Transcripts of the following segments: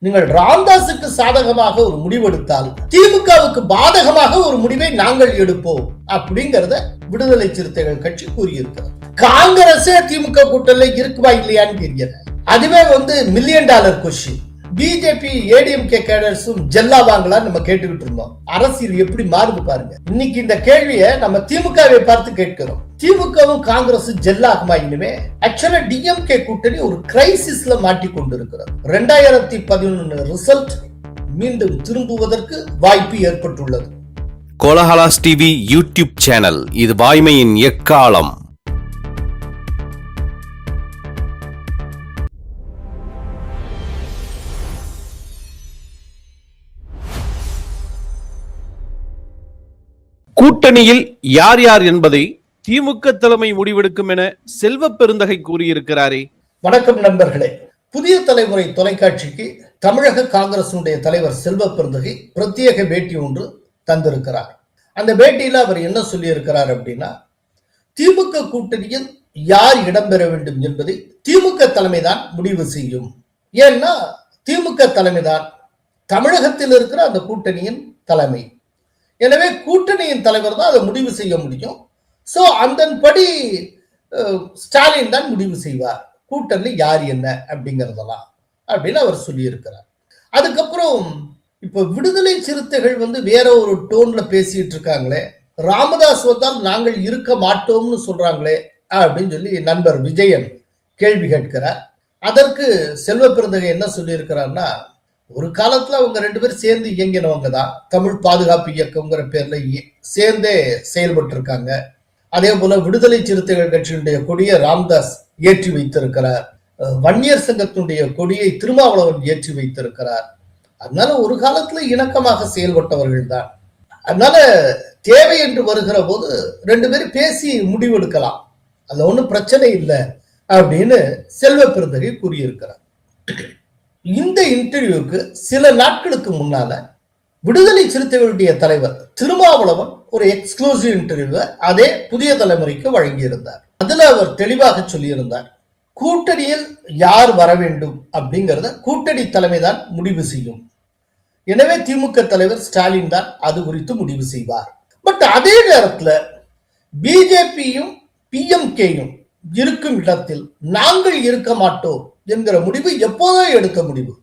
நீங்கள் ராமதாஸுக்கு சாதகமாக ஒரு முடிவெடுத்தால் திமுகவுக்கு பாதகமாக ஒரு முடிவை நாங்கள் எடுப்போம் அப்படிங்கறத விடுதலை சிறுத்தைகள் கட்சி கூறியிருக்கிறது. காங்கிரஸே திமுக கூட்டணியில இருக்குமா இல்லையான்னு தெரியல. அதுவே $1,000,000 கொஸ்டின். பிஜேபி ஏடிஎம்கே கேடர்ஸும் ஜெல்லாவாங்களா நம்ம கேட்டுக்கிட்டு இருந்தோம். அரசியல் எப்படி மாறுது பாருங்க. இன்னைக்கு இந்த கேள்வியை நம்ம திமுகவை பார்த்து கேட்கிறோம். திமுகவும் காங்கிரஸ் ஜெல்லாகுமா இனிமே? ஆக்சுவலா டிஎம்கே கூட்டணி ஒரு கிரைசிஸ்ல மாட்டிக்கொண்டிருக்கிறது. 2011 ரிசல்ட் மீண்டும் திரும்புவதற்கு வாய்ப்பு ஏற்பட்டுள்ளது. கோலஹலாஸ் டிவி யூடியூப் சேனல், இது வாய்மையின் எக்காலம். கூட்டணியில் யார் யார் என்பதை திமுக தலைமை முடிவெடுக்கும் என செல்வ பெருந்தகை கூறியிருக்கிறாரே. வணக்கம் நண்பர்களே. புதிய தலைமுறை தொலைக்காட்சிக்கு தமிழக காங்கிரசுடைய தலைவர் செல்வ பெருந்தகை பிரத்யேக பேட்டி ஒன்று தந்திருக்கிறார். அந்த பேட்டியில அவர் என்ன சொல்லி இருக்கிறார் அப்படின்னா, திமுக கூட்டணியில் யார் இடம்பெற வேண்டும் என்பதை திமுக தலைமைதான் முடிவு செய்யும். ஏன்னா திமுக தலைமைதான் தமிழகத்தில் இருக்கிற அந்த கூட்டணியின் தலைமை. எனவே கூட்டணியின் தலைவர் தான் அதை முடிவு செய்ய முடியும். சோ அதன்படி ஸ்டாலின் தான் முடிவு செய்வார் கூட்டணி யார் என்ன அப்படிங்கறதெல்லாம் அப்படின்னு அவர் சொல்லி இருக்கிறார். அதுக்கப்புறம் இப்ப விடுதலை சிறுத்தைகள் வேற ஒரு டோன்ல பேசிட்டு இருக்காங்களே, ராமதாஸ் வந்தால் நாங்கள் இருக்க மாட்டோம்னு சொல்றாங்களே அப்படின்னு சொல்லி நண்பர் விஜயன் கேள்வி கேட்கிறார். அதற்கு செல்வ பெருந்தகை என்ன சொல்லி இருக்கிறார்னா, ஒரு காலத்துல அவங்க 2 பேரும் சேர்ந்து இயங்கினவங்க தான். தமிழ் பாதுகாப்பு இயக்கம்ங்கிற பேர்ல சேர்ந்தே செயல்பட்டு இருக்காங்க. அதே போல விடுதலை சிறுத்தைகள் கட்சியினுடைய கொடியை ராமதாஸ் ஏற்றி வைத்திருக்கிறார். வன்னியர் சங்கத்தினுடைய கொடியை திருமாவளவன் ஏற்றி வைத்திருக்கிறார். அதனால ஒரு காலத்துல இணக்கமாக செயல்பட்டவர்கள் தான். அதனால தேவை என்று வருகிற போது 2 பேரும் பேசி முடிவெடுக்கலாம், அதுல ஒன்றும் பிரச்சனை இல்லை அப்படின்னு செல்வ பெருந்தகை கூறியிருக்கிறார். இந்த இன்டர்வியூக்கு சில நாட்களுக்கு முன்னால விடுதலை சிறுத்தைகளுடைய தலைவர் திருமாவளவன் ஒரு எக்ஸ்க்ளூசிவ் இன்டர்வியூ அதே புதிய தலைமுறைக்கு வழங்கியிருந்தார். அதுல அவர் தெளிவாக சொல்லியிருந்தார், கூட்டணியில் யார் வர வேண்டும் அப்படிங்கறத கூட்டணி தலைமைதான் முடிவு செய்யும். எனவே திமுக தலைவர் ஸ்டாலின் தான் அது குறித்து முடிவு செய்வார். பட் அதே நேரத்துல பிஜேபியும் பிஎம்கேயும் இருக்கும் இடத்தில் நாங்கள் இருக்க மாட்டோம் என்கிற முடிவு எப்போதோ எடுத்த முடிவு,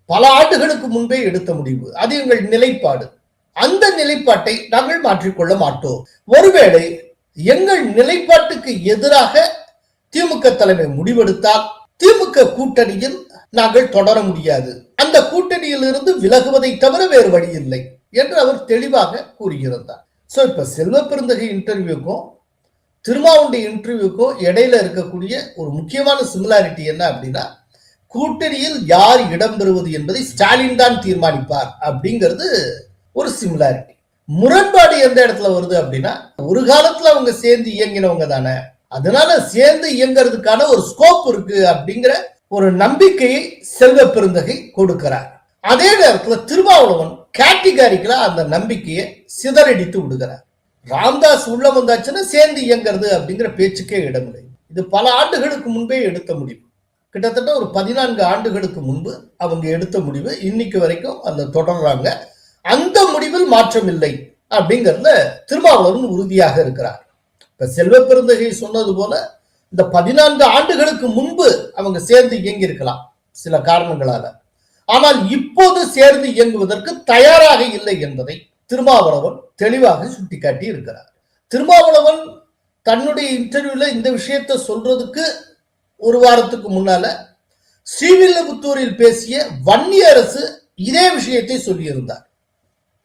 பல ஆண்டுகளுக்கு முன்பே எடுத்த முடிவு. அது எங்கள் நிலைப்பாடு. அந்த நிலைப்பாட்டை நாங்கள் மாற்றிக்கொள்ள மாட்டோம். ஒருவேளை எங்கள் நிலைப்பாட்டுக்கு எதிராக திமுக தலைமை முடிவெடுத்தால் திமுக கூட்டணியில் நாங்கள் தொடர முடியாது, அந்த கூட்டணியில் இருந்து விலகுவதை தவிர வேறு வழி இல்லை என்று அவர் தெளிவாக கூறியிருந்தார். சோ இப்ப செல்வ பெருந்தகை இன்டர்வியூக்கும் திருமாவுடைய இன்டர்வியூக்கும் இடையில இருக்கக்கூடிய ஒரு முக்கியமான சிமிலாரிட்டி என்ன அப்படின்னா, கூட்டணியில் யார் இடம்பெறுவது என்பதை ஸ்டாலின் தான் தீர்மானிப்பார் அப்படிங்கிறது ஒரு சிமிலாரிட்டி. முரண்பாடு எந்த இடத்துல வருது அப்படின்னா, ஒரு காலத்துல அவங்க சேர்ந்து இயங்கினவங்க தானே, அதனால சேர்ந்து இயங்கிறதுக்கான ஒரு ஸ்கோப் இருக்கு அப்படிங்கிற ஒரு நம்பிக்கையை செல்வ பெருந்தகை கொடுக்கிறார். அதே நேரத்துல திருமாவளவன் கேட்டகாரிக்கலா அந்த நம்பிக்கையை சிதறடித்து விடுகிறார். ராமதாஸ் உள்ள வந்தாச்சுன்னா சேர்ந்து இயங்கிறது அப்படிங்கிற பேச்சுக்கே இடமில்லை. இது பல ஆண்டுகளுக்கு முன்பே எடுத்த முடிவு. கிட்டத்தட்ட ஒரு 14 ஆண்டுகளுக்கு முன்பு அவங்க எடுத்த முடிவு இன்னைக்கு வரைக்கும் அந்த தொடர்றாங்க. அந்த முடிவில் மாற்றம் இல்லை அப்படிங்கறதுல திருமாவளவன் உறுதியாக இருக்கிறார். இப்ப செல்வ பெருந்தகை சொன்னது போல இந்த 14 ஆண்டுகளுக்கு முன்பு அவங்க சேர்ந்து இயங்கி இருக்கலாம் சில காரணங்களால. ஆனால் இப்போது சேர்ந்து இயங்குவதற்கு தயாராக இல்லை என்பதை திருமாவளவன் தெளிவாக சுட்டிக்காட்டி இருக்கிறார். திருமாவளவன் தன்னுடைய இன்டர்வியூல இந்த விஷயத்தை சொல்றதுக்கு ஒரு வாரத்துக்கு முன்னால ஸ்ரீவில்லிபுத்தூரில் பேசிய வன்னியரசு இதே விஷயத்தை சொல்லியிருந்தார்.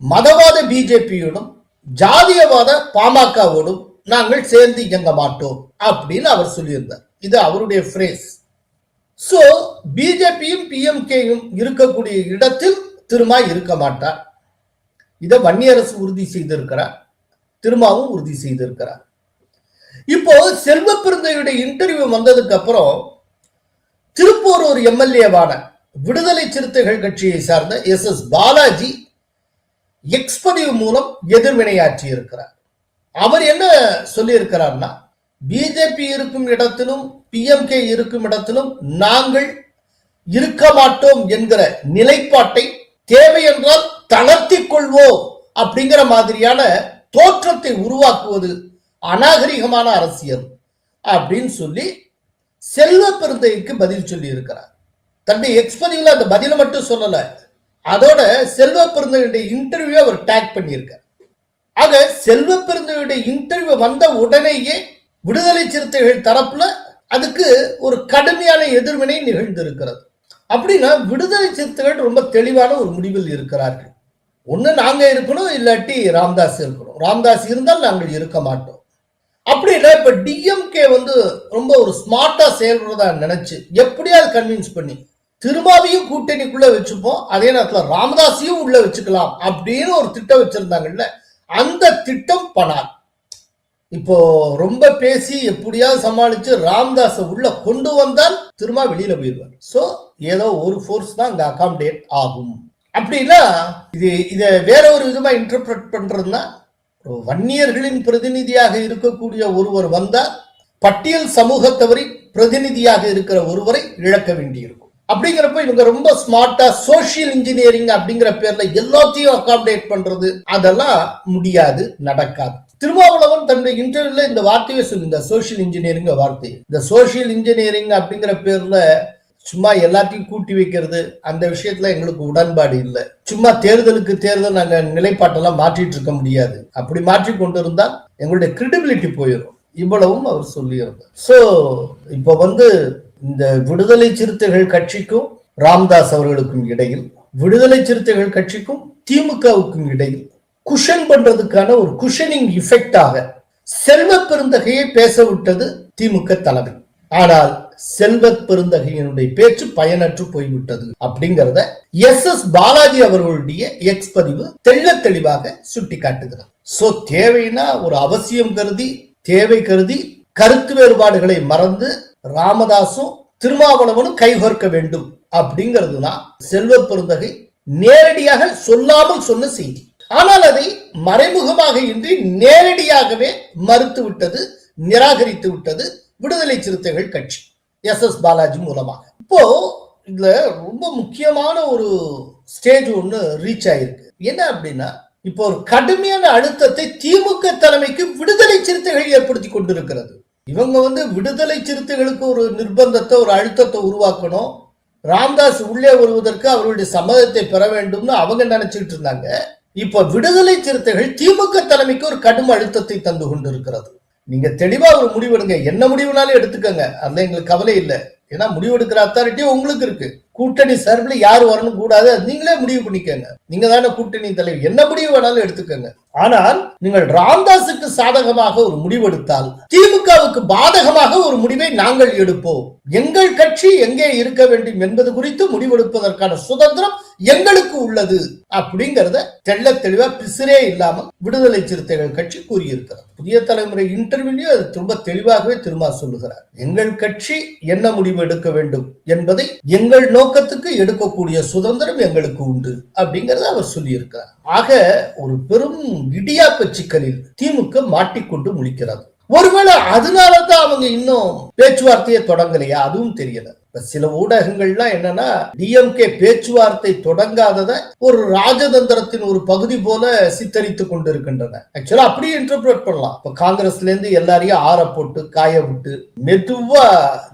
மதவாத பிஜேபியோடும் ஜாதியவாத பாமகவோடும் நாங்கள் சேர்ந்து இயங்க மாட்டோம் அப்படின்னு அவர் சொல்லியிருந்தார். இது அவருடைய பிரேஸ். சோ பிஜேபியும் பிஎம்கேயும் இருக்கக்கூடிய இடத்தில் திருமா இருக்க மாட்டார். இதை வன்னியரசு உறுதி செய்திருக்கிறார், திருமாவும் உறுதி செய்திருக்கிறார். இப்போ செல்வ பெருந்தகையுடைய இன்டர்வியூ வந்ததுக்கு அப்புறம் திருப்பூர் ஒரு எம்எல்ஏவான விடுதலை சிறுத்தைகள் கட்சியை சார்ந்த எஸ் பாலாஜி எக்ஸ்பதிவு மூலம் எதிர்வினையாற்றி இருக்கிறார். அவர் என்ன சொல்லி இருக்கிறார்னா, பிஜேபி இருக்கும் இடத்திலும் பிஎம்கே இருக்கும் இடத்திலும் நாங்கள் இருக்க மாட்டோம் என்கிற நிலைப்பாட்டை தேவை என்றால் தளர்த்திக் கொள்வோம் அப்படிங்கிற மாதிரியான தோற்றத்தை உருவாக்குவது அநாகரிகமான அரசியல் அப்படின்னு சொல்லி செல்வ பெருந்தகைக்கு பதில் சொல்லி இருக்கிறார். தன்னுடைய எக்ஸ்பதிவில் அந்த பதில மட்டும் சொல்லல, அதோட செல்வ பெருந்தகையுடைய இன்டர்வியூ அவர் டேக் பண்ணியிருக்கார். ஆக செல்வ பெருந்தகையுடைய இன்டர்வியூ வந்த உடனேயே விடுதலை சிறுத்தைகள் தரப்புல அதுக்கு ஒரு கடுமையான எதிர்வினை நிகழ்ந்திருக்கிறது. அப்படின்னா விடுதலை சிறுத்தைகள் ரொம்ப தெளிவான ஒரு முடிவில் இருக்கிறார்கள். ஒண்ணு நாங்க இருக்கணும், இல்லாட்டி ராமதாஸ் இருக்கணும். ராமதாஸ் இருந்தால் நாங்கள் இருக்க மாட்டோம். அப்படி இல்லை, இப்ப டிஎம்கே ரொம்ப ஒரு ஸ்மார்ட்டா செயல்படுறதா நினைச்சு எப்படியாவது கன்வின்ஸ் பண்ணி திருமாவையும் கூட்டணிக்குள்ள வச்சுப்போம், அதே நேரத்துல ராமதாஸையும் உள்ள வச்சுக்கலாம் அப்படின்னு ஒரு திட்டம் வச்சிருந்தாங்கல்ல, அந்த திட்டம் பணார். இப்போ ரொம்ப பேசி எப்படியாவது சமாளிச்சு ராமதாஸை உள்ள கொண்டு வந்தால் திரும்ப வெளியில போயிடுவார். சோ ஏதோ ஒரு ஃபோர்ஸ் தான் அங்க அகாமடேட் ஆகும். அப்படின்னா இத வேற ஒரு விதமா இன்டர்பிரட் பண்றதுன்னா, வன்னியர்களின் பிரதிநிதியாக இருக்கக்கூடிய ஒருவர் வந்தா பட்டியல் சமூகத்தவரின் பிரதிநிதியாக இருக்கிற ஒருவரை இழக்க வேண்டியிருக்கும். அப்படிங்கிறப்ப இவங்க ரொம்ப ஸ்மார்ட்டா சோசியல் இன்ஜினியரிங் அப்படிங்கிற பேர்ல எல்லாத்தையும் அகாமடேட் பண்றது அதெல்லாம் முடியாது, நடக்காது. திருமாவளவன் தன்னுடைய இன்டர்வியூல இந்த வார்த்தையை சொல்லி, இந்த சோசியல் இன்ஜினியரிங் வார்த்தை, இந்த சோசியல் இன்ஜினியரிங் அப்படிங்கிற பேர்ல சும்மா எல்லாத்தையும் கூட்டி வைக்கிறது, அந்த விஷயத்துல எங்களுக்கு உடன்பாடு இல்லை. சும்மா தேர்தலுக்கு தேர்தல் நாங்க நிலைப்பாட்டெல்லாம் மாற்றிட்டு இருக்க முடியாது. அப்படி மாற்றி கொண்டு இருந்தா எங்களுடைய கிரெடிபிலிட்டி போயிடும். இவ்வளவும் அவர் சொல்லியிருந்தார். சோ இப்ப இந்த விடுதலை சிறுத்தைகள் கட்சிக்கும் ராமதாஸ் அவர்களுக்கும் இடையில், விடுதலை சிறுத்தைகள் கட்சிக்கும் திமுகவுக்கும் இடையில் குஷன் பண்றதுக்கான ஒரு குஷனிங் எஃபெக்டாக செல்வ பெருந்தகையை பேச விட்டது திமுக தலைமை. ஆனால் செல்வ பெருந்தகையினுடைய பேச்சு பயனற்று போய்விட்டது அப்படிங்கறத எஸ் பாலாஜி அவர்களுடைய எக்ஸ் பதிவு தெள்ள தெளிவாக சுட்டி காட்டுகிறார். சோ தேவைன்னா ஒரு அவசியம் கருதி, தேவை கருதி கருத்து வேறுபாடுகளை மறந்து ராமதாசும் திருமாவளவனும் கைகோர்க்க வேண்டும் அப்படிங்கிறதுதான் செல்வ பெருந்தகை நேரடியாக சொல்லாமல் சொன்ன செய்தி. ஆனால் அதை மறைமுகமாக இன்றி நேரடியாகவே மறுத்து விட்டது, நிராகரித்து விட்டது விடுதலை சிறுத்தைகள் கட்சி எஸ் பாலாஜி மூலமாக. இப்போ இதுல ரொம்ப முக்கியமான ஒரு ஸ்டேஜ் ஒண்ணு ரீச் ஆயிருக்கு. என்ன அப்படின்னா, இப்போ ஒரு கடுமையான அழுத்தத்தை திமுக தலைமைக்கு விடுதலை சிறுத்தைகள் ஏற்படுத்தி கொண்டிருக்கிறது. இவங்க விடுதலை சிறுத்தைகளுக்கு ஒரு நிர்பந்தத்தை, ஒரு அழுத்தத்தை உருவாக்கணும், ராமதாஸ் உள்ளே வருவதற்கு அவர்களுடைய சம்மதத்தை பெற வேண்டும்னு அவங்க நினைச்சுட்டு இருந்தாங்க. இப்ப விடுதலை சிறுத்தைகள் திமுக தலைமைக்கு ஒரு கடும் அழுத்தத்தை தந்து கொண்டிருக்கிறது. நீங்க தெளிவா ஒரு முடிவெடுங்க, என்ன முடிவுனாலும் எடுத்துக்கங்க, அதுல எங்களுக்கு கவலை இல்லை. ஏன்னா முடிவெடுக்கிற அத்தாரிட்டி உங்களுக்கு இருக்கு. கூட்டணி சார்பில் யாரு வரணும் கூடாது நீங்களே முடிவு பண்ணிக்கங்க. நீங்க தானே கூட்டணி தலைவர், என்ன முடிவு வேணாலும் எடுத்துக்கங்க. ஆனால் நீங்கள் ராமதாஸுக்கு சாதகமாக ஒரு முடிவெடுத்தால் திமுகவுக்கு பாதகமாக ஒரு முடிவை நாங்கள் எடுப்போம். எங்கள் கட்சி எங்கே இருக்க வேண்டும் என்பது குறித்து முடிவெடுப்பதற்கான சுதந்திரம் எங்களுக்கு உள்ளது அப்படிங்கறத தெள்ள தெளிவா பிசிறே இல்லாமல் விடுதலை சிறுத்தைகள் கட்சி கூறியிருக்கிறது. புதிய தலைமுறை இன்டர்வியூ அது ரொம்ப தெளிவாகவே திரும்ப சொல்லுகிறார். எங்கள் கட்சி என்ன முடிவு எடுக்க வேண்டும் என்பதை எங்கள் நோக்கத்துக்கு எடுக்கக்கூடிய சுதந்திரம் எங்களுக்கு உண்டு அப்படிங்கறத அவர் சொல்லி இருக்கிறார். ஆக ஒரு பெரும் இடியாப்ப சிக்கலில் திமுக மாட்டிக்கொண்டு முழிக்கிறது. ஒருவேளை அதனாலதான் அவங்க இன்னும் பேச்சுவார்த்தையை தொடங்கலையா, அதுவும் தெரியல. சில ஊடகங்கள்லாம் என்னன்னா, டிஎம்கே பேச்சுவார்த்தை தொடங்காதத ஒரு ராஜதந்திரத்தின் ஒரு பகுதி போல சித்தரித்து கொண்டிருக்கின்றன. ஆக்சுவலா அப்படியே இன்டர்பிரேட் பண்ணலாம். இப்ப காங்கிரஸ்ல இருந்து எல்லாரையும் ஆற போட்டு காய விட்டு மெதுவா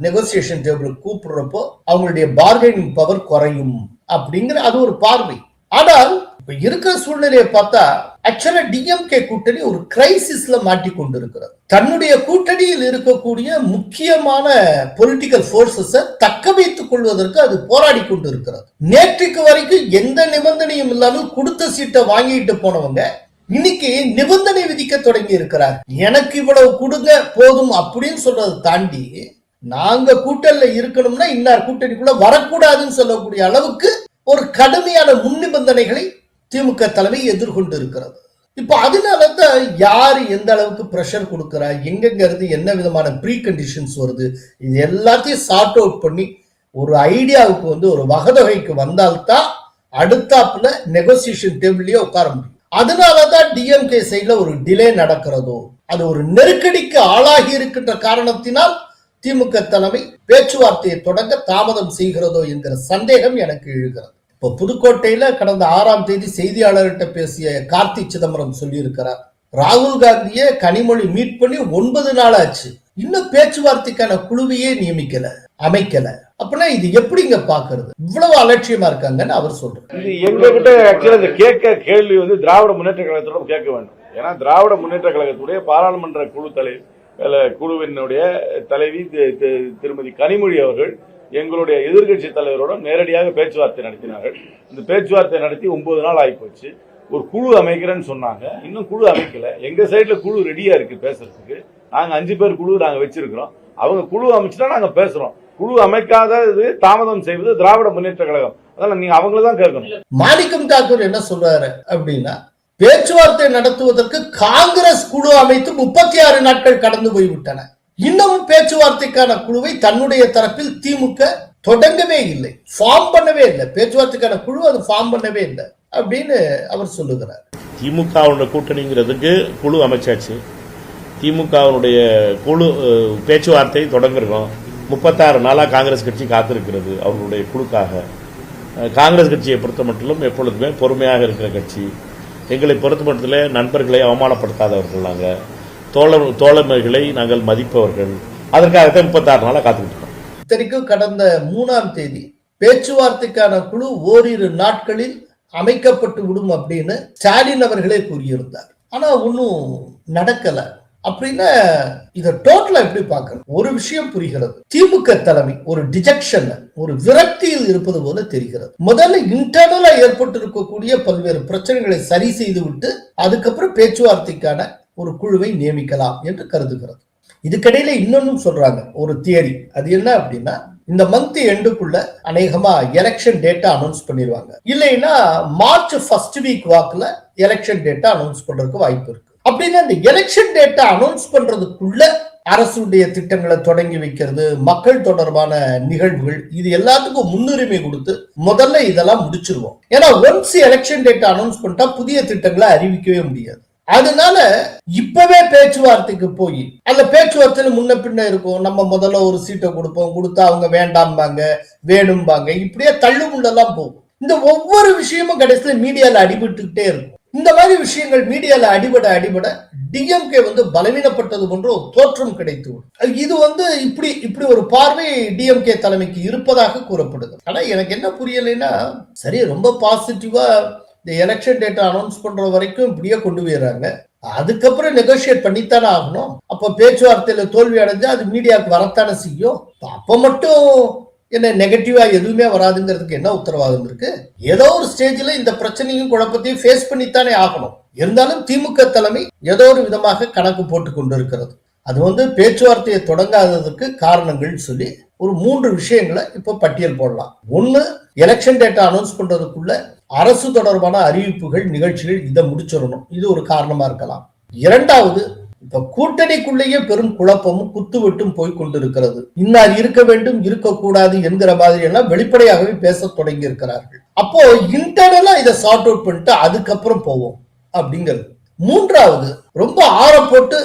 நெகோசியேஷன் டேபிளுக்கு கூப்பிடுறப்போ அவங்களுடைய பார்கெனிங் பவர் குறையும் அப்படிங்கிற அது ஒரு பார்வை. ஆனால் இப்ப இருக்கிற சூழ்நிலையை பார்த்தா ஆக்சுவலா டிஎம்கே கூட்டணி ஒரு கிரைசிஸ்ல மாட்டிக்கொண்டிருக்கிறது. தன்னுடைய கூட்டணியில் இருக்கக்கூடிய முக்கியமான பொலிட்டிக்கல் போர்சஸை தக்க வைத்துக் கொள்வதற்கு அது போராடி கொண்டிருக்கிறது. நேற்றுக்கு வரைக்கும் எந்த நிபந்தனையும் இல்லாமல் கொடுத்த சீட்டை வாங்கிட்டு போனவங்க இன்னைக்கு நிபந்தனை விதிக்க தொடங்கி இருக்கிறார். எனக்கு இவ்வளவு கொடுங்க போதும் அப்படின்னு சொல்றதை தாண்டி நாங்க கூட்டணியில இருக்கணும்னா இன்னார் கூட்டணிக்குள்ள வரக்கூடாதுன்னு சொல்லக்கூடிய அளவுக்கு ஒரு கடுமையான முன் நிபந்தனைகளை திமுக தலைமை எதிர்கொண்டு இருக்கிறது. இப்ப அதனாலதான் யாரு எந்த அளவுக்கு பிரஷர் கொடுக்கிறா, எங்கெங்க இருந்து என்ன விதமான ப்ரீ கண்டிஷன்ஸ் வருது, இது எல்லாத்தையும் சார்ட் அவுட் பண்ணி ஒரு ஐடியாவுக்கு ஒரு வகதொகைக்கு வந்தால்தான் அடுத்தாப்புல நெகோசியேஷன் டேபிள்லயே உட்கார முடியும். அதனாலதான் டிஎம்கே சைட்ல ஒரு டிலே நடக்கிறதோ, அது ஒரு நெருக்கடிக்கு ஆளாகி இருக்கின்ற காரணத்தினால் திமுக தலைமை பேச்சுவார்த்தையை தொடங்க தாமதம் செய்கிறதோ என்கிற சந்தேகம் எனக்கு எழுகிறது. இப்போ புதுக்கோட்டையில கடந்த 6ஆம் தேதி செய்தியாளர்கிட்ட பேசிய கார்த்தி சிதம்பரம் சொல்லி இருக்கிறார், ராகுல் காந்தியை கனிமொழி மீட் பண்ணி 9 நாள் ஆச்சு, இன்னும் பேச்சுவார்த்தைக்கான குழுவையே நியமிக்கல, அமைக்கல. அப்படின்னா இது எப்படிங்க பாக்குறது? இவ்வளவு அலட்சியமா இருக்காங்கன்னு அவர் சொல்றாரு. இது எங்க கிட்ட ஆக்சுவலா கேட்க கேள்வி திராவிட முன்னேற்ற கழகத்தோட கேட்க வேண்டும். ஏன்னா திராவிட முன்னேற்ற கழகத்துடைய பாராளுமன்ற குழுவினுடைய தலைவி திருமதி கனிமொழி அவர்கள் எங்களுடைய எதிர்கட்சி தலைவரோட நேரடியாக பேச்சுவார்த்தை நடத்தினார்கள். இந்த பேச்சுவார்த்தை நடத்தி 9 நாள் ஆகிப்போச்சு. ஒரு குழு அமைக்கிறேன்னு சொன்னாங்க, இன்னும் குழு அமைக்கல. எங்க சைட்ல குழு ரெடியா இருக்கு பேசுறதுக்கு. நாங்க 5 பேர் குழு நாங்க வச்சிருக்கிறோம். அவங்க குழு அமைச்சுட்டா நாங்க பேசுறோம். குழு அமைக்காதது தாமதம் செய்வது திராவிட முன்னேற்ற கழகம். அதனால நீங்க அவங்களதான் கேட்கணும். மாணிக்கம் தாக்கூர் என்ன சொல்றாரு அப்படின்னா, பேச்சுவார்த்தை நடத்துவதற்கு காங்கிரஸ் குழு அமைத்து 36 நாட்கள் கடந்து போய்விட்டன, இன்னமும் பேச்சுவார்த்தைக்கான குழுவை தன்னுடைய தரப்பில் திமுக தொடங்கவே இல்லை, ஃபார்ம் பண்ணவே இல்லை. பேச்சுவார்த்தைக்கான குழு அது ஃபார்ம் பண்ணவே இல்லை அப்படின்னு அவர் சொல்லுகிறார். திமுகவுடைய கூட்டணிங்கிறதுக்கு குழு அமைச்சாச்சு. திமுகவுடைய குழு பேச்சுவார்த்தை தொடங்கிருக்கோம். 36 நாளாக காங்கிரஸ் கட்சி காத்திருக்கிறது அவர்களுடைய குழுக்காக. காங்கிரஸ் கட்சியை பொறுத்த மட்டும் எப்பொழுதுமே பொறுமையாக இருக்கிற கட்சி. எங்களை பொறுத்த மட்டும் நண்பர்களை அவமானப்படுத்தாதவர்கள், நாங்கள் தோழமைகளை நாங்கள் மதிப்பவர்கள். அதற்காகத்தான் 36 நாளாக காத்துக்கிட்டு இருக்கோம். இத்தனைக்கும் கடந்த 3ஆம் தேதி பேச்சுவார்த்தைக்கான குழு ஓரிரு நாட்களில் அமைக்கப்பட்டு விடும் அப்படின்னு ஸ்டாலின் அவர்களே கூறியிருந்தார். ஆனா ஒன்னும் நடக்கல. அப்படின்னா இதை டோட்டலா எப்படி பார்க்கணும்? ஒரு விஷயம் புரிகிறது, திமுக தலைமை ஒரு டிஜெக்ஷன், ஒரு விரக்தியில் இருப்பது போல தெரிகிறது. முதல்ல இன்டர்னலா ஏற்பட்டு இருக்கக்கூடிய பல்வேறு பிரச்சனைகளை சரி செய்து விட்டு அதுக்கப்புறம் பேச்சுவார்த்தைக்கான ஒரு குழுவை நியமிக்கலாம் என்று கருதுகிறது. இதுக்கிடையில இன்னொன்னும் சொல்றாங்க, ஒரு தியரி. அது என்ன அப்படின்னா, இந்த மந்த் எண்டுக்குள்ள அநேகமா எலெக்ஷன் டேட்டா அனௌன்ஸ் பண்ணிடுவாங்க, இல்லைன்னா மார்ச் 1st வீக் வாக்குல எலெக்ஷன் டேட்டா அனௌன்ஸ் பண்றதுக்கு வாய்ப்பு இருக்கு. அப்படின்னா இந்த எலெக்ஷன் டேட்டா அனௌன்ஸ் பண்றதுக்குள்ள அரசுடைய திட்டங்களை தொடங்கி வைக்கிறது, மக்கள் தொடர்பான நிகழ்வுகள், இது எல்லாத்துக்கும் முன்னுரிமை கொடுத்து முதல்ல இதெல்லாம் முடிச்சிருவோம். ஏன்னா ஒன்ஸ் எலெக்ஷன் டேட்டா அனௌன்ஸ் பண்ணிட்டா புதிய திட்டங்களை அறிவிக்கவே முடியாது. அதனால இப்பவே பேச்சுவார்த்தைக்கு போய் அந்த பேச்சுவார்த்தையில முன்ன பின்ன இருக்கும். நம்ம முதல்ல ஒரு சீட்டை கொடுப்போம், கொடுத்தா அவங்க வேண்டாம்பாங்க, வேணும்பாங்க, இப்படியே தள்ளுமுள்ளெல்லாம் போகும். இந்த ஒவ்வொரு விஷயமும் கடைசியில மீடியால அடிபட்டுக்கிட்டே இருக்கும். இந்த மாதிரி விஷயங்கள் மீடியால அடிபட டிஎம்கே பலவீனப்பட்டது போன்ற ஒரு தோற்றம் கிடைத்து. இது இப்படி ஒரு பார்வை டிஎம்கே தலைமைக்கு இருப்பதாக கூறப்படுது. ஆனா எனக்கு என்ன புரியலைன்னா, சரி ரொம்ப பாசிட்டிவா இந்த எலெக்ஷன் டேட்டா அனௌன்ஸ் பண்ற வரைக்கும் இப்படியே கொண்டு போயிடுறாங்க, அதுக்கப்புறம் நெகோசியேட் பண்ணித்தானே ஆகணும். அப்ப பேச்சுவார்த்தையில தோல்வி அடைஞ்சா அது மீடியாவுக்கு வரத்தானே செய்யும். அப்ப மட்டும் என்ன நெகட்டிவா எதுவுமே வராதுங்கிறதுக்கு என்ன உத்தரவாதம் இருக்கு? ஏதோ ஒரு ஸ்டேஜ்ல இந்த பிரச்சனையும் குழப்பத்தையும் ஃபேஸ் பண்ணித்தானே ஆகணும். இருந்தாலும் திமுக தலைமை ஏதோ ஒரு விதமாக கணக்கு போட்டு கொண்டு இருக்கிறது. அது பேச்சுவார்த்தையை தொடங்காததுக்கு காரணங்கள் சொல்லி ஒரு 3 விஷயங்களை இப்ப பட்டியல் போடலாம். ஒண்ணு, எலெக்ஷன் டேட்டா அனௌன்ஸ் பண்றதுக்குள்ள அரசு தொடர்பான அறிவிப்புகள், நிகழ்ச்சிகள் இதை முடிச்சிடணும், இது ஒரு காரணமா இருக்கலாம். இரண்டாவது, இப்ப கூட்டணிக்குள்ளேயே பெரும் குழப்பமும் குத்துவெட்டும் போய்கொண்டிருக்கிறது. இன்னார் இருக்க வேண்டும், இருக்கக்கூடாது என்கிற மாதிரி எல்லாம் வெளிப்படையாகவே பேச தொடங்கி இருக்கிறார்கள். அப்போ இன்டர்னலா இதை சார்ட் அவுட் பண்ணிட்டு அதுக்கப்புறம் போவோம் அப்படிங்கிறது. மூன்றாவது, ரொம்ப ஆற போட்டு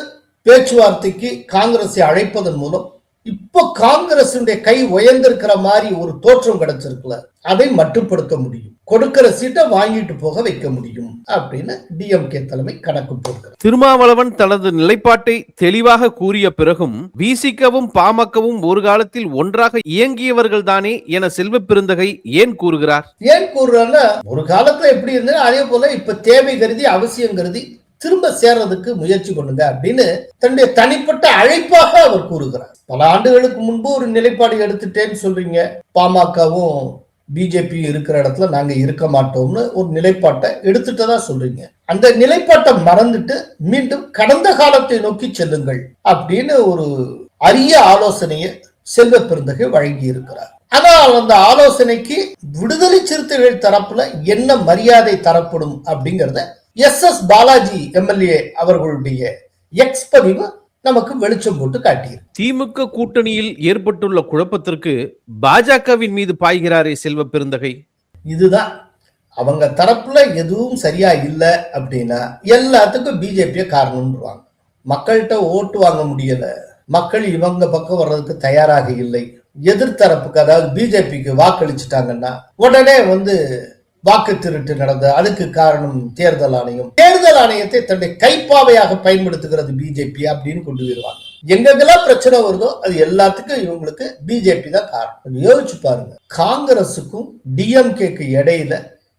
பேச்சுவார்த்தைக்கு காங்கிரஸை அழைப்பதன் மூலம் இப்ப காங்கிரஸ் கை உயர்ந்திருக்கிற மாதிரி ஒரு தோற்றம் கிடைச்சிருக்குல, அதை மட்டுப்படுத்த முடியும், கொடுக்கிற சீட்டை வாங்கிட்டு போக வைக்க முடியும் அப்படின்னு டிஎம்கே தலைமை கணக்கு போடுகிறது. திருமாவளவன் தனது நிலைப்பாட்டை தெளிவாக கூறிய பிறகும் விசிகவும் பாமகவும் ஒரு காலத்தில் ஒன்றாக இயங்கியவர்கள் தானே என செல்வ பெருந்தகை ஏன் கூறுகிறார்? ஏன் கூறுறாருன்னா, ஒரு காலத்துல எப்படி இருந்தது அதே போல இப்ப தேவை கருதி, அவசியம் கருதி திரும்ப சேர்றதுக்கு முயற்சி பண்ணுங்க அப்படின்னு தன்னுடைய தனிப்பட்ட அழைப்பாக அவர் கூறுகிறார். பல ஆண்டுகளுக்கு முன்பு ஒரு நிலைப்பாடு எடுத்துட்டேன்னு சொல்றீங்க, பாமகவும் பிஜேபி இருக்கிற இடத்துல நாங்க இருக்க மாட்டோம்னு ஒரு நிலைப்பாட்டை எடுத்துட்டதா சொல்றீங்க. அந்த நிலைப்பாட்டை மறந்துட்டு மீண்டும் கடந்த காலத்தை நோக்கி செல்லுங்கள் அப்படின்னு ஒரு அரிய ஆலோசனையை செல்வ பெருந்தகை வழங்கி இருக்கிறார். ஆனால் அந்த ஆலோசனைக்கு விடுதலை சிறுத்தைகள் தரப்புல என்ன மரியாதை தரப்படும் அப்படிங்கறத எஸ் பாலாஜி எம்எல்ஏ அவர்களுடைய எக்ஸ் பதிவு நமக்கு வெளிச்சம் போட்டு காட்டியது. திமுக கூட்டணியில் ஏற்பட்டுள்ள குழப்பத்திற்கு பாஜகவின் மீது பாய்கிறாரே செல்வ பெருந்தகை. இதுதான் அவங்க தரப்புல எதுவும் சரியா இல்லை அப்படின்னா எல்லாத்துக்கும் பிஜேபியை காரணம்ன்றாங்க. மக்கள்கிட்ட ஓட்டு வாங்க முடியல, மக்கள் இவங்க பக்கம் வர்றதுக்கு தயாராக இல்லை, எதிர்த்தரப்புக்கு அதாவது பிஜேபிக்கு வாக்களிச்சுட்டாங்கன்னா உடனே வாக்கு திருட்டு நடந்தது, அதுக்கு காரணம் தேர்தல் ஆணையம், தேர்தல் ஆணையத்தை தன்னுடைய கைப்பாவையாக பயன்படுத்துகிறது பிஜேபி அப்படின்னு கொண்டு வருவாங்க. எங்கெங்கெல்லாம் பிரச்சனை வருதோ அது எல்லாத்துக்கும் இவங்களுக்கு பிஜேபி தான் காரணம். யோசிச்சு பாருங்க, காங்கிரசுக்கும் டிஎம்கேக்கு இடையில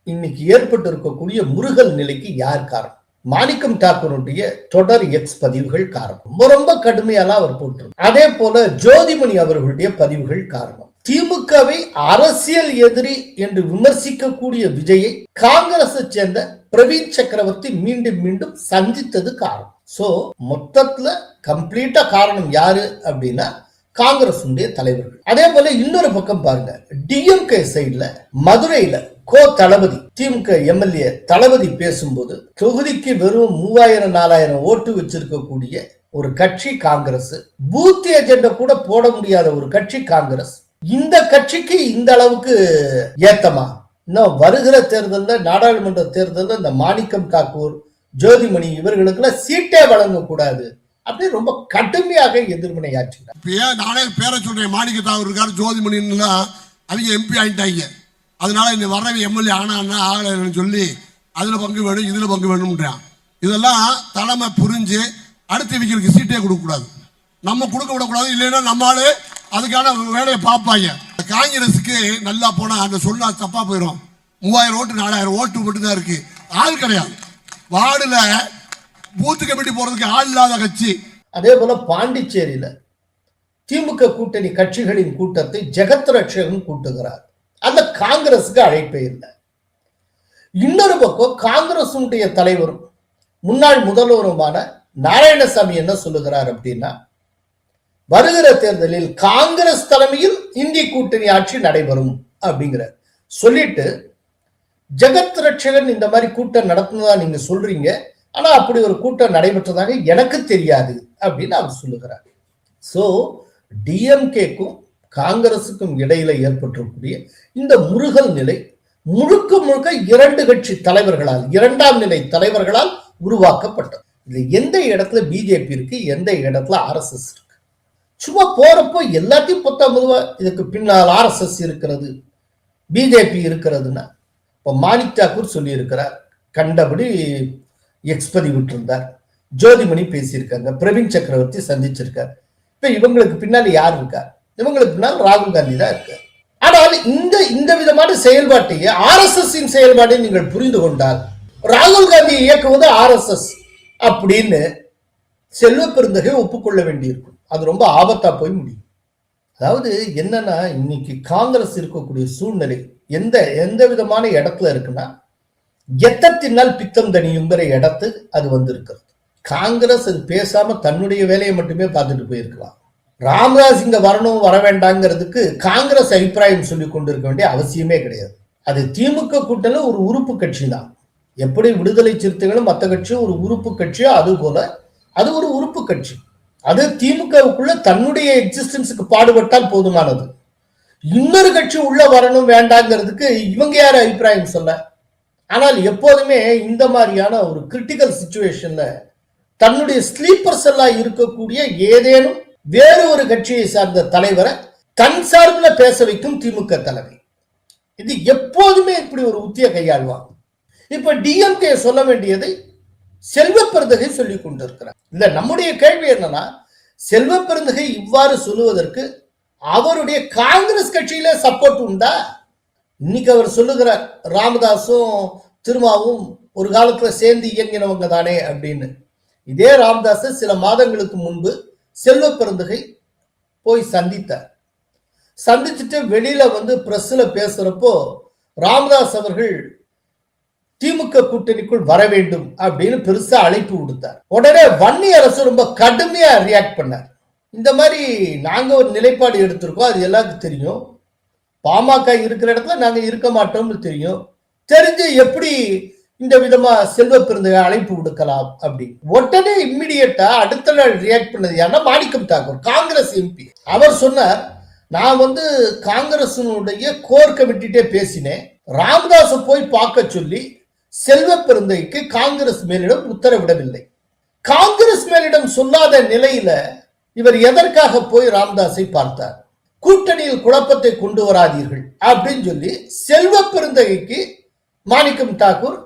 இன்னைக்கு ஏற்பட்டு இருக்கக்கூடிய முருகல் நிலைக்கு யார் காரணம்? மாணிக்கம் தாக்கூருடைய தொடர் எக்ஸ் பதிவுகள் காரணம். ரொம்ப ரொம்ப கடுமையெல்லாம் அவர் போட்டு, அதே போல ஜோதிமணி அவர்களுடைய பதிவுகள் காரணம். திமுகவை அரசியல் எதிரி என்று விமர்சிக்கக்கூடிய விஜயை காங்கிரஸை சேர்ந்த பிரவீன் சக்கரவர்த்தி மீண்டும் மீண்டும் சந்தித்தது காரணம். சோ மொத்தத்துல கம்ப்ளீட்டா காரணம் யாரு அப்படின்னா காங்கிரஸ் தலைவர்கள். அதே போல இன்னொரு பக்கம் பாருங்க, டிஎம்கே சைட்ல மதுரையில கோ தளபதி திமுக எம்எல்ஏ தளபதி பேசும்போது தொகுதிக்கு வெறும் 3000-4000 ஓட்டு வச்சிருக்கக்கூடிய ஒரு கட்சி காங்கிரஸ், பூத் ஏஜெண்டா கூட போட முடியாத ஒரு கட்சி காங்கிரஸ், இந்த கட்சிக்கு இந்த அளவுக்கு ஏத்தமா? இன்னும் வருகிற தேர்தலில், நாடாளுமன்ற தேர்தலில் இந்த மாணிக்கம் தாக்கூர், ஜோதிமணி இவர்களுக்கு சீட்டே வழங்கக்கூடாது அப்படி ரொம்ப கடுமையாக எதிர்வினையாற்றினார். நானே பேரை சொல்றேன், மாணிக்க தாக்கூர் இருக்காரு, ஜோதிமணி அவங்க எம்பி ஆயிட்டாங்க, அதனால இந்த வர்றவங்க எம்எல்ஏ ஆனா ஆகலைன்னு சொல்லி அதுல பங்கு வேணும் இதுல பங்கு வேணும்ன்றான். இதெல்லாம் தலைமை புரிஞ்சு அடுத்தவங்களுக்கு சீட்டே கொடுக்க கூடாது, நம்ம கொடுக்க விடக்கூடாது, இல்லைன்னா நம்மளால அதுக்கான வேலையை பார்ப்பாங்க. காங்கிரஸுக்கு நல்லா போனா அந்த சொன்னா தப்பா போயிடும். 3000 ஓட்டு 4000 ஓட்டு மட்டும் தான் இருக்கு, ஆள் கிடையாது. வார்டுல பூத்து கமிட்டி போறதுக்கு ஆள் இல்லாத கட்சி. அதே போல பாண்டிச்சேரியில திமுக கூட்டணி கட்சிகளின் கூட்டத்தை ஜெகத் ரட்சகன் கூட்டுகிறார், அந்த காங்கிரஸுக்கு அழைப்பே இல்லை. இன்னொரு பக்கம் காங்கிரஸ் தலைவரும் முன்னாள் முதல்வருமான நாராயணசாமி என்ன சொல்லுகிறார் அப்படின்னா, வருகிற தேர்தலில் காங்கிரஸ் தலைமையில் இந்திய கூட்டணி ஆட்சி நடைபெறும் அப்படிங்கிற சொல்லிட்டு, ஜெகத் ரட்சகன் இந்த மாதிரி கூட்டம் நடத்துனதா நீங்க சொல்றீங்க, ஆனா அப்படி ஒரு கூட்டம் நடைபெற்றதாக எனக்கு தெரியாது அப்படின்னு அவர் சொல்லுகிறார். சோ டிஎம்கேக்கும் காங்கிரசுக்கும் இடையில ஏற்பட்டிருக்கக்கூடிய இந்த முருகல் நிலை முழுக்க முழுக்க இரண்டு கட்சி தலைவர்களால், இரண்டாம் நிலை தலைவர்களால் உருவாக்கப்பட்டது. இது எந்த இடத்துல பிஜேபி இருக்கு, எந்த இடத்துல ஆர்எஸ்எஸ் இருக்கு? சும்மா போறப்போ எல்லாத்தையும் 19 இதுக்கு பின்னால் ஆர்எஸ்எஸ் இருக்கிறது, பிஜேபி இருக்கிறதுன்னா, இப்ப மாணிக் தாக்கூர் சொல்லி இருக்கிறார், கண்டபடி எக்ஸ்பதி விட்டிருந்தார், ஜோதிமணி பேசியிருக்காங்க, பிரவீன் சக்கரவர்த்தி சந்திச்சிருக்கார். இப்ப இவங்களுக்கு பின்னாடி யார் இருக்கார்? இவங்களுக்கு பின்னால் ராகுல் காந்தி தான் இருக்கார். ஆனால் இந்த விதமான செயல்பாட்டையே ஆர்எஸ்எஸ் செயல்பாட்டை நீங்கள் புரிந்து கொண்டால், ராகுல் காந்தியை இயக்குவது ஆர்எஸ்எஸ் அப்படின்னு செல்வ பெருந்தகை ஒப்புக்கொள்ள வேண்டியிருக்கும். அது ரொம்ப ஆபத்தா போய் முடியும். அதாவது என்னன்னா, இன்னைக்கு காங்கிரஸ் இருக்கக்கூடிய சூழ்நிலை எந்த விதமான இடத்துல இருக்குன்னா, எத்தத்தினால் பித்தம் தனியுங்கிற இடத்து அது இருக்கிறது. காங்கிரஸ் அது பேசாம தன்னுடைய வேலையை மட்டுமே பார்த்துட்டு போயிருக்கலாம். ராமதாஸ் இங்க வரணும் வர வேண்டாங்கிறதுக்கு காங்கிரஸ் அபிப்பிராயம் சொல்லி கொண்டிருக்க வேண்டிய அவசியமே கிடையாது. அது திமுக கூட்டணியில் ஒரு உறுப்பு கட்சி தான். எப்படி விடுதலை சிறுத்தைகளும் மற்ற கட்சியும் ஒரு உறுப்பு கட்சியோ, அது போல அது ஒரு உறுப்பு கட்சி. அது திமுகவுக்குள்ள தன்னுடைய எக்ஸிஸ்டன்ஸுக்கு பாடுபட்டால் போதுமானது. இன்னொரு கட்சி உள்ள வரணும் வேண்டாங்கிறதுக்கு இவங்க யார் அபிப்பிராயம் சொல்ல? ஆனால் எப்போதுமே இந்த மாதிரியான ஒரு கிரிட்டிக்கல் சிச்சுவேஷன்ல தன்னுடைய ஸ்லீப்பர்ஸ் எல்லாம் இருக்கக்கூடிய ஏதேனும் வேறு ஒரு கட்சியை சார்ந்த தலைவரை தன் சார்பில் பேச வைக்கும் திமுக தலைமை. இது எப்போதுமே இப்படி ஒரு உத்திய கையாள்வாங்க. இப்ப டிஎம்கே சொல்ல வேண்டியதை செல்வ பெருந்தகை சொல்லிக் கொண்டிருக்கிறார். இல்ல, நம்முடைய கேள்வி என்னன்னா, செல்வ பெருந்தகை இவ்வாறு சொல்லுவதற்கு அவருடைய காங்கிரஸ் கட்சியில சப்போர்ட் உண்டா? இன்னைக்கு அவர் சொல்லுகிறார், ராமதாசும் திருமாவும் ஒரு காலத்துல சேர்ந்து இயங்கினவங்க தானே அப்படின்னு. இதே ராமதாஸ் சில மாதங்களுக்கு முன்பு செல்வ பெருந்தகை போய் சந்தித்தார். சந்திச்சுட்டு வெளியில பிரஸ்ல பேசுறப்போ ராமதாஸ் அவர்கள் திமுக கூட்டணிக்குள் வர வேண்டும் அப்படின்னு பெருசா அழைப்பு விடுத்தார். உடனே வன்னி அரசு ரொம்ப கடுமையா ரியாக்ட் பண்ணார். இந்த மாதிரி நாங்க ஒரு நிலைப்பாடு எடுத்திருக்கோம், அது எல்லாருக்கும் தெரியும், பாமக இருக்கிற இடத்துல நாங்க இருக்க மாட்டோம்னு தெரியும், தெரிஞ்சு எப்படி இந்த விதமா செல்வ பெருந்தகை அழைப்பு விடுக்கலாம் அப்படி. உடனே இம்மிடியட்டா அடுத்த நாள் ரியாக்ட் பண்ணது யாருன்னா மாணிக்கம் தாக்கூர், காங்கிரஸ் எம்பி. அவர் சொன்னார், நான் காங்கிரசினுடைய கோர் கமிட்டிட்டே பேசினேன், ராமதாஸை போய் பார்க்க சொல்லி செல்வ பெருந்தகைக்கு காங்கிரஸ் மேலிடம் உத்தரவிடவில்லை. காங்கிரஸ் மேலிடம் சொல்லாத நிலையில இவர் எதற்காக போய் ராமதாஸை பார்த்தார்? கூட்டணியில் குழப்பத்தை கொண்டு வராதீர்கள் அப்படின்னு சொல்லி செல்வ பெருந்தகைக்கு மாணிக்கம் தாக்கூர்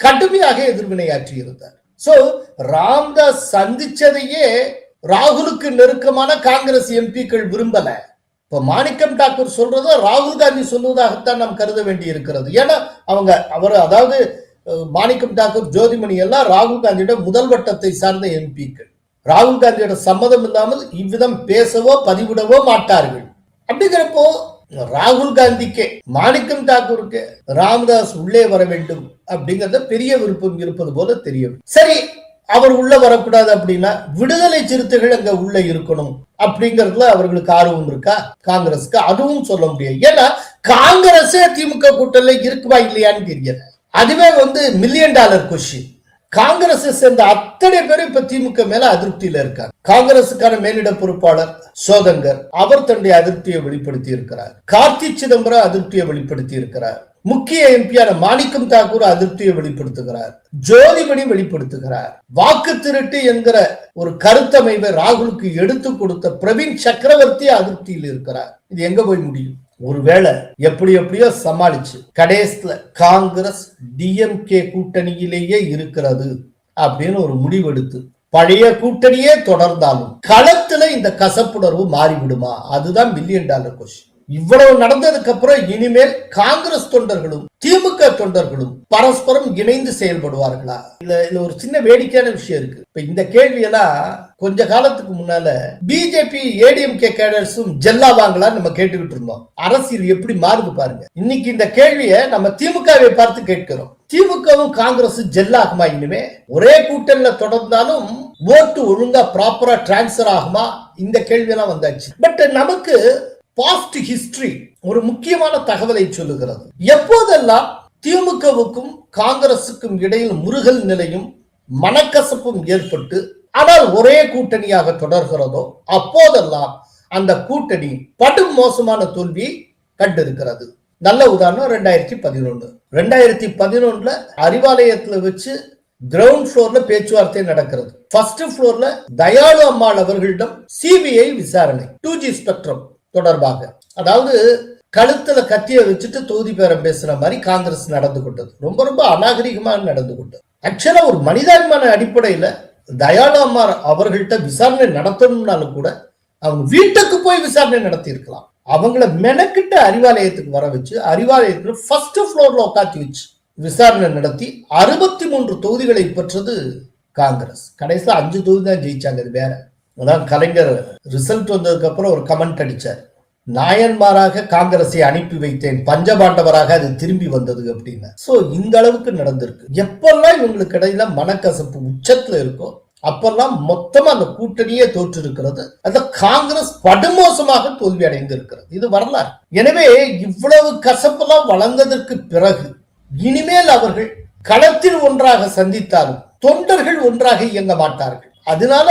கடுமையாக எதிர்வினையாற்றி இருந்தார். சோ ராமதாஸ் சந்திச்சதையே ராகுலுக்கு நெருக்கமான காங்கிரஸ் எம்பிக்கள் விரும்பல. இப்ப மாணிக்கம் தாக்கூர் சொல்றத ராகுல் காந்தி சொல்வதாகத்தான் நாம் கருத வேண்டி இருக்கிறது. ஏன்னா அவர் அதாவது மாணிக்கம் தாக்கூர், ஜோதிமணி எல்லாம் ராகுல் காந்தியோட முதல் வட்டத்தை சார்ந்த எம்பிக்கள். ராகுல் காந்தியோட சம்மதம் இல்லாமல் இவ்விதம் பேசவோ பதிவிடவோ மாட்டார்கள். அப்படிங்கிறப்போ ராகுல் காந்திக்கு, மாணிக்கம் தாக்கூருக்கு ராமதாஸ் உள்ளே வர வேண்டும் அப்படிங்கறத பெரிய விருப்பம் இருப்பது போல தெரியும். சரி, அவர் உள்ள வரக்கூடாது அப்படின்னா விடுதலை சிறுத்தைகள் அங்க உள்ள இருக்கணும் அப்படிங்கறதுல அவர்களுக்கு ஆர்வம் இருக்கா? காங்கிரஸ்க்கு அதுவும் சொல்ல முடியாது. ஏன்னா காங்கிரஸே திமுக கூட்டணியில இருக்குமா இல்லையான்னு தெரியல. அதுவே $1 மில்லியன் கொஸ்டின். காங்கிரஸ் சேர்ந்த அத்தனை பேரும் இப்ப திமுக மேல அதிருப்தியில இருக்காங்க. காங்கிரசுக்கான மேலிட பொறுப்பாளர் சோதங்கர் அவர் தன்னுடைய அதிருப்தியை வெளிப்படுத்தி இருக்கிறார். கார்த்தி சிதம்பரம் அதிருப்தியை வெளிப்படுத்தி இருக்கிறார். முக்கிய எம்பியான மாணிக்கம் தாக்கூர் அதிருப்தியை வெளிப்படுத்துகிறார். ஜோதிமணி வெளிப்படுத்துகிறார். வாக்கு திருட்டு என்கிற ஒரு கருத்தமைவை ராகுலுக்கு எடுத்து கொடுத்த பிரவீன் சக்கரவர்த்தி அதிருப்தியில் இருக்கிறார். இது எங்க போய் முடியும்? ஒருவேளை எப்படியோ சமாளிச்சு கடைசியில காங்கிரஸ் டிஎம்கே கூட்டணியிலேயே இருக்கிறது அப்படின்னு ஒரு முடிவெடுத்து பழைய கூட்டணியே தொடர்ந்தாலும் களத்துல இந்த கசப்புணர்வு மாறிவிடுமா? அதுதான் $1 மில்லியன் கொஸ்டின். இவ்வளவு நடந்ததுக்கு அப்புறம் இனிமேல் காங்கிரஸ் தொண்டர்களும் திமுக தொண்டர்களும் பரஸ்பரம் இணைந்து செயல்படுவார்களா? இதுல ஒரு சின்ன வேடிக்கையான விஷயம் இருக்கு. இப்ப இந்த கேள்வியெல்லாம் கொஞ்ச காலத்துக்கு முன்னால பிஜேபி ஏடிஎம்கே கேடர்ஸும் ஜெல்லாவாங்களா நம்ம கேட்டுக்கிட்டு இருந்தோம். அரசியல் எப்படி மாறுது பாருங்க. இன்னைக்கு இந்த கேள்வியை நம்ம திமுகவை பார்த்து கேட்கிறோம். திமுகவும் காங்கிரஸ் ஜெல்லாகுமா? இனிமே ஒரே கூட்டணியில தொடர்ந்தாலும் ஓட்டு ஒழுங்கா ப்ராப்பரா டிரான்ஸ்பர் ஆகுமா? இந்த கேள்வியெல்லாம் வந்தாச்சு. பட் நமக்கு பாஸ்ட் ஹிஸ்டரி ஒரு முக்கியமான தகவலை சொல்லுகிறது. எப்போதெல்லாம் திமுகவுக்கும் காங்கிரசுக்கும் இடையில் முருகல் நிலையும் மனக்கசப்பும் ஏற்பட்டு ஆனால் ஒரே கூட்டணியாக தொடர்கிறதோ அப்போதெல்லாம் அந்த கூட்டணி படும் மோசமான தோல்வியை கண்டிருக்கிறது. நல்ல உதாரணம் 2011 அறிவாலயத்துல வச்சு கிரவுண்ட் ஃப்ளோர்ல பேச்சுவார்த்தை நடக்கிறது. ஃபர்ஸ்ட் ஃப்ளோர்ல தயாளு அம்மாள் அவர்களிடம் சிபிஐ விசாரணை 2G ஸ்பெக்ட்ரம் தொடர்பாக, அதாவது கழுத்துல கத்திய வச்சுட்டு தொகுதி பேரம் பேசுற மாதிரி காங்கிரஸ் நடந்து கொண்டது. ரொம்ப அநாகரிகமாக நடந்து கொண்டது. ஆக்சுவலா ஒரு மனிதாபிமான அடிப்படையில தயாளு அம்மா அவர்கள்ட்ட விசாரணை நடத்தணும்னாலும் கூட அவங்க வீட்டுக்கு போய் விசாரணை நடத்தி இருக்கலாம். அவங்கள மெனக்கிட்ட அறிவாலயத்துக்கு வர வச்சு அறிவாலயத்துல ஃபர்ஸ்ட் ஃப்ளோர்ல உட்காந்து வச்சு விசாரணை நடத்தி 63 தொகுதிகளை பெற்றது காங்கிரஸ். கடைசியில் 5 தொகுதி தான் ஜெயிச்சாங்க. அது வேற. அதான் கலைஞர் ரிசல்ட் வந்ததுக்கு அப்புறம் ஒரு கமெண்ட் அடிச்சார், நாயன்மாராக காங்கிரஸை அனுப்பி வைத்தேன், பஞ்சபாண்டவராக அது திரும்பி வந்தது அப்படின்னு. சோ இந்த அளவுக்கு நடந்திருக்கு. எப்பெல்லாம் இவங்களுக்கு இடையில மனக்கசப்பு உச்சத்துல இருக்கோ அப்பெல்லாம் மொத்தமா அந்த கூட்டணியே தோற்று இருக்கிறது. அந்த காங்கிரஸ் படுமோசமாக தோல்வி அடைந்து இருக்கிறது. இது வரலாறு. எனவே இவ்வளவு கசப்பெல்லாம் வளர்ந்ததற்கு பிறகு இனிமேல் அவர்கள் களத்தில் ஒன்றாக சந்தித்தாலும் தொண்டர்கள் ஒன்றாக இயங்க மாட்டார்கள். அதனால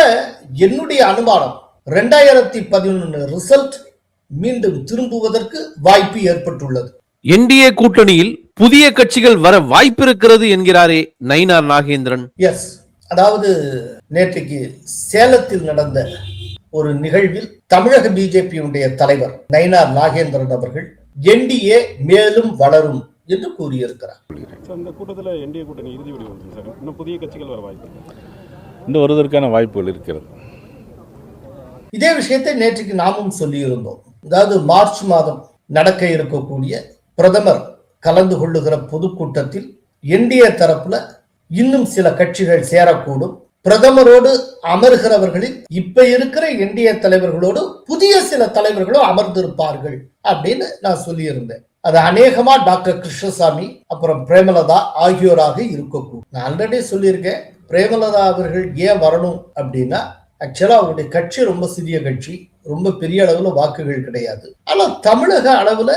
என்னுடைய அனுமானம் 2011 ரிசல்ட் மீண்டும் திரும்புவதற்கு வாய்ப்பு ஏற்பட்டுள்ளது. என்டிஏ கூட்டணியில் புதிய கட்சிகள் வர வாய்ப்பு இருக்கிறது என்கிறாரே நயினார் நாகேந்திரன். எஸ், அதாவது நேற்றைக்கு சேலத்தில் நடந்த ஒரு நிகழ்வில் தமிழக பிஜேபியுடைய தலைவர் நயினார் நாகேந்திரன் அவர்கள் என்டிஏ மேலும் வளரும் என்று கூறியிருக்கிறார். இந்த கூட்டத்தில் என்டிஏ கூட்டணி இறுதி முடிவு சார், இன்னும் புதிய கட்சிகள் வர வாய்ப்பு இன்னும் வருவதற்கான வாய்ப்புகள் இருக்கிறது. இதே விஷயத்தை நேற்றுக்கு நாமும் சொல்லியிருந்தோம். அதாவது மார்ச் மாதம் நடக்க இருக்கக்கூடிய பிரதமர் கலந்து கொள்ளுகிற பொதுக்கூட்டத்தில் என்டிஏ தரப்புல இன்னும் சில கட்சிகள் சேரக்கூடும். பிரதமரோடு அமர்கிறவர்களில் இப்ப இருக்கிற என்டிஏ தலைவர்களோடு புதிய சில தலைவர்களும் அமர்ந்திருப்பார்கள் அப்படின்னு நான் சொல்லியிருந்தேன். அது அநேகமா டாக்டர் கிருஷ்ணசாமி அப்புறம் பிரேமலதா ஆகியோராக இருக்கக்கூடும். நான் ஆல்ரெடி சொல்லியிருக்கேன், பிரேமலதா அவர்கள் ஏன் வரணும் அப்படின்னா ஆக்சுவலா அவருடைய கட்சி ரொம்ப சிறிய கட்சி, ரொம்ப பெரிய அளவுல வாக்குகள் கிடையாது. ஆனா தமிழக அளவுல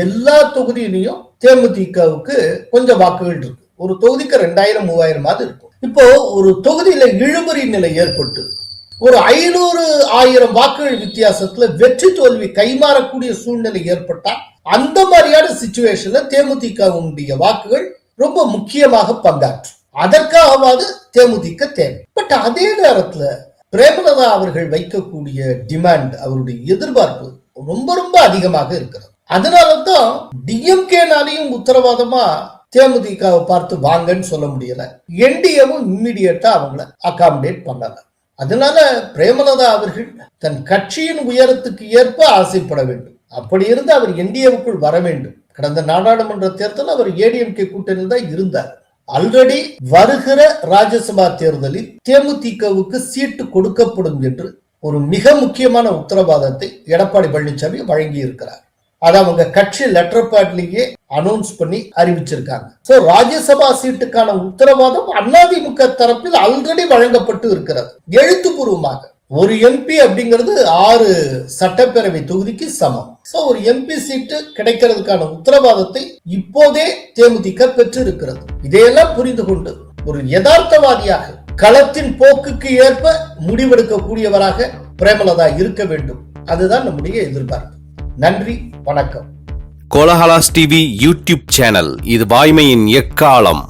எல்லா தொகுதியிலையும் தேமுதிகவுக்கு கொஞ்சம் வாக்குகள் இருக்கு. ஒரு தொகுதிக்கு 2000-3000 இருக்கும். இப்போ ஒரு தொகுதியில இழுபறி நிலை ஏற்பட்டு ஒரு 500-1000 வாக்குகள் வித்தியாசத்துல வெற்றி தோல்வி கைமாறக்கூடிய சூழ்நிலை ஏற்பட்டா அந்த மாதிரியான சிச்சுவேஷன்ல தேமுதிகவுடைய வாக்குகள் ரொம்ப முக்கியமாக பங்காற்றும். அதற்காகவாது தேமுதிக தேவை. பட் அதே நேரத்துல பிரேமலதா அவர்கள் வைக்கக்கூடிய டிமாண்ட், அவருடைய எதிர்பார்ப்பு ரொம்ப ரொம்ப அதிகமாக இருக்கிறது. அதனாலதான் டிஎம்கேனாலையும் உத்தரவாதமா தேமுதிகவை பார்த்து வாங்கன்னு சொல்ல முடியல. என்டிஏவும் இம்மிடியட்டா அவங்கள அகாமடேட் பண்ணல. அதனால பிரேமலதா அவர்கள் தன் கட்சியின் உயரத்துக்கு ஏற்ப ஆசைப்பட வேண்டும். அப்படி இருந்து அவர் என்டிஏவுக்குள் வர வேண்டும். கடந்த நாடாளுமன்ற தேர்தல் அவர் ஏடிஎம்கே கூட்டணியில் தான் இருந்தார். ஆல்ரெடி வருகிற ராஜ்யசபா தேர்தலில் தேமுதிகவுக்கு சீட்டு கொடுக்கப்படும் என்று ஒரு மிக முக்கியமான உத்தரவாதத்தை எடப்பாடி பழனிசாமி வழங்கி இருக்கிறார். அதை அவங்க கட்சி லெட்டர் பேட்லயே அனௌன்ஸ் பண்ணி அறிவிச்சிருக்காங்க. சோ ராஜ்யசபா சீட்டுக்கான உத்தரவாதம் அதிமுக தரப்பில் ஆல்ரெடி வழங்கப்பட்டு இருக்கிறது எழுத்துப்பூர்வமாக. ஒரு எம்பி அப்படிங்கிறது 6 சட்டப்பேரவை தொகுதிக்கு சமம். சோ ஒரு எம்பி சீட்டு கிடைக்கிறதுக்கான உத்தரவாதத்தை இப்போதே தேமுதிக பெற்று இருக்கிறது. இதையெல்லாம் புரிந்து கொண்டு ஒரு யதார்த்தவாதியாக களத்தின் போக்குக்கு ஏற்ப முடிவெடுக்கக்கூடியவராக பிரேமலதா இருக்க வேண்டும். அதுதான் நம்முடைய எதிர்பார்ப்பு. நன்றி, வணக்கம். கோலஹலாஸ் டிவி யூடியூப் சேனல், இது வாய்மையின் எக்காலம்.